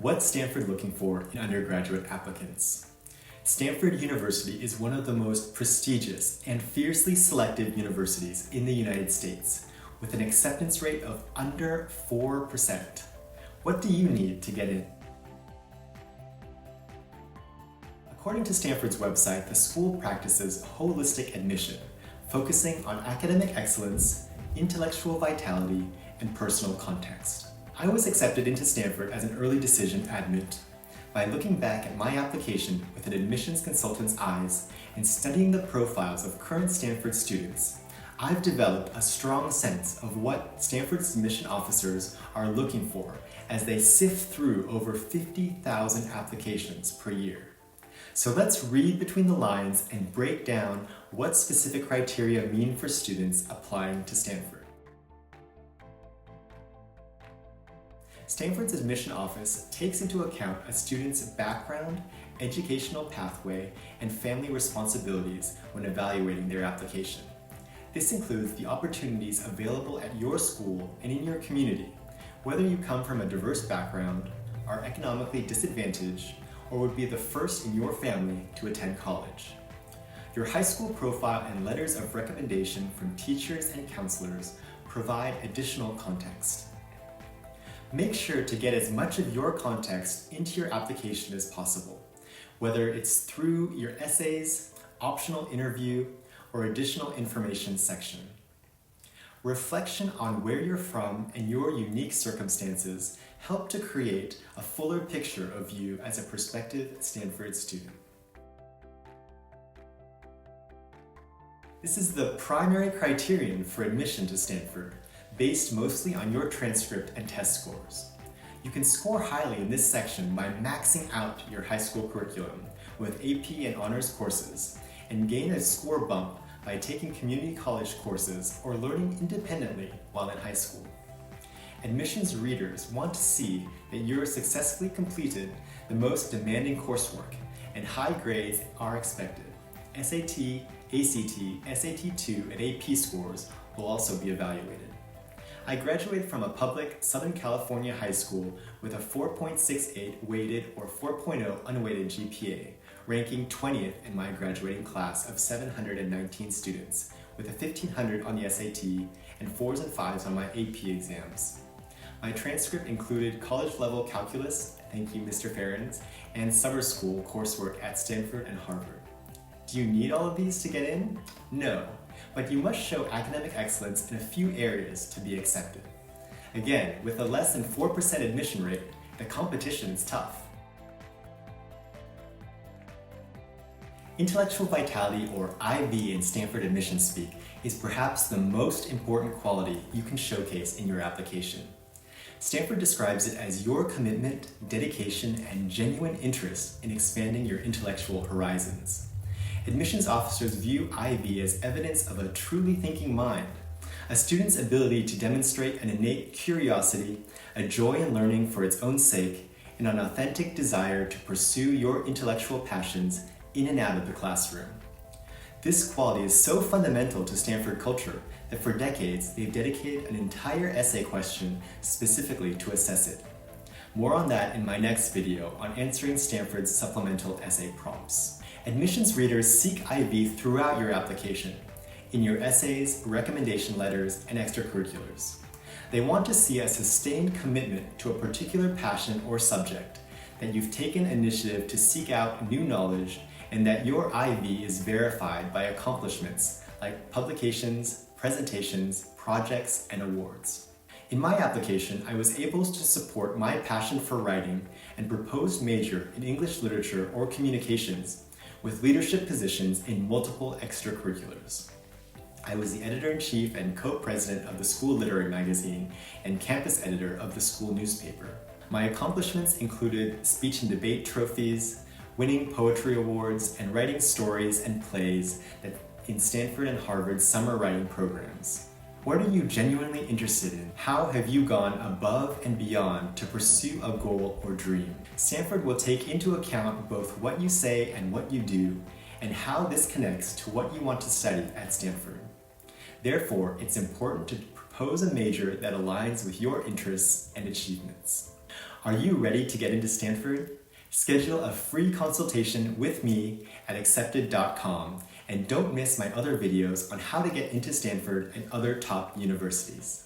What's Stanford looking for in undergraduate applicants? Stanford University is one of the most prestigious and fiercely selective universities in the United States, with an acceptance rate of under 4%. What do you need to get in? According to Stanford's website, the school practices holistic admission, focusing on academic excellence, intellectual vitality, and personal context. I was accepted into Stanford as an early decision admit. By looking back at my application with an admissions consultant's eyes and studying the profiles of current Stanford students, I've developed a strong sense of what Stanford's admission officers are looking for as they sift through over 50,000 applications per year. So let's read between the lines and break down what specific criteria mean for students applying to Stanford. Stanford's admission office takes into account a student's background, educational pathway, and family responsibilities when evaluating their application. This includes the opportunities available at your school and in your community, whether you come from a diverse background, are economically disadvantaged, or would be the first in your family to attend college. Your high school profile and letters of recommendation from teachers and counselors provide additional context. Make sure to get as much of your context into your application as possible, whether it's through your essays, optional interview, or additional information section. Reflection on where you're from and your unique circumstances help to create a fuller picture of you as a prospective Stanford student. This is the primary criterion for admission to Stanford, based mostly on your transcript and test scores. You can score highly in this section by maxing out your high school curriculum with AP and honors courses, and gain a score bump by taking community college courses or learning independently while in high school. Admissions readers want to see that you successfully completed the most demanding coursework, and high grades are expected. SAT, ACT, SAT2, and AP scores will also be evaluated. I graduated from a public Southern California high school with a 4.68 weighted or 4.0 unweighted GPA, ranking 20th in my graduating class of 719 students, with a 1500 on the SAT and 4s and 5s on my AP exams. My transcript included college-level calculus, thank you Mr. Ferrens, and summer school coursework at Stanford and Harvard. Do you need all of these to get in? No, but you must show academic excellence in a few areas to be accepted. Again, with a less than 4% admission rate, the competition is tough. Intellectual vitality, or IB in Stanford admission speak, is perhaps the most important quality you can showcase in your application. Stanford describes it as your commitment, dedication, and genuine interest in expanding your intellectual horizons. Admissions officers view IB as evidence of a truly thinking mind, a student's ability to demonstrate an innate curiosity, a joy in learning for its own sake, and an authentic desire to pursue your intellectual passions in and out of the classroom. This quality is so fundamental to Stanford culture that for decades they've dedicated an entire essay question specifically to assess it. More on that in my next video on answering Stanford's supplemental essay prompts. Admissions readers seek IB throughout your application, in your essays, recommendation letters, and extracurriculars. They want to see a sustained commitment to a particular passion or subject, that you've taken initiative to seek out new knowledge, and that your IB is verified by accomplishments like publications, presentations, projects, and awards. In my application, I was able to support my passion for writing and proposed major in English literature or communications, with leadership positions in multiple extracurriculars. I was the editor-in-chief and co-president of the school literary magazine and campus editor of the school newspaper. My accomplishments included speech and debate trophies, winning poetry awards, and writing stories and plays in Stanford and Harvard's summer writing programs. What are you genuinely interested in? How have you gone above and beyond to pursue a goal or dream? Stanford will take into account both what you say and what you do, and how this connects to what you want to study at Stanford. Therefore, it's important to propose a major that aligns with your interests and achievements. Are you ready to get into Stanford? Schedule a free consultation with me at accepted.com and don't miss my other videos on how to get into Stanford and other top universities.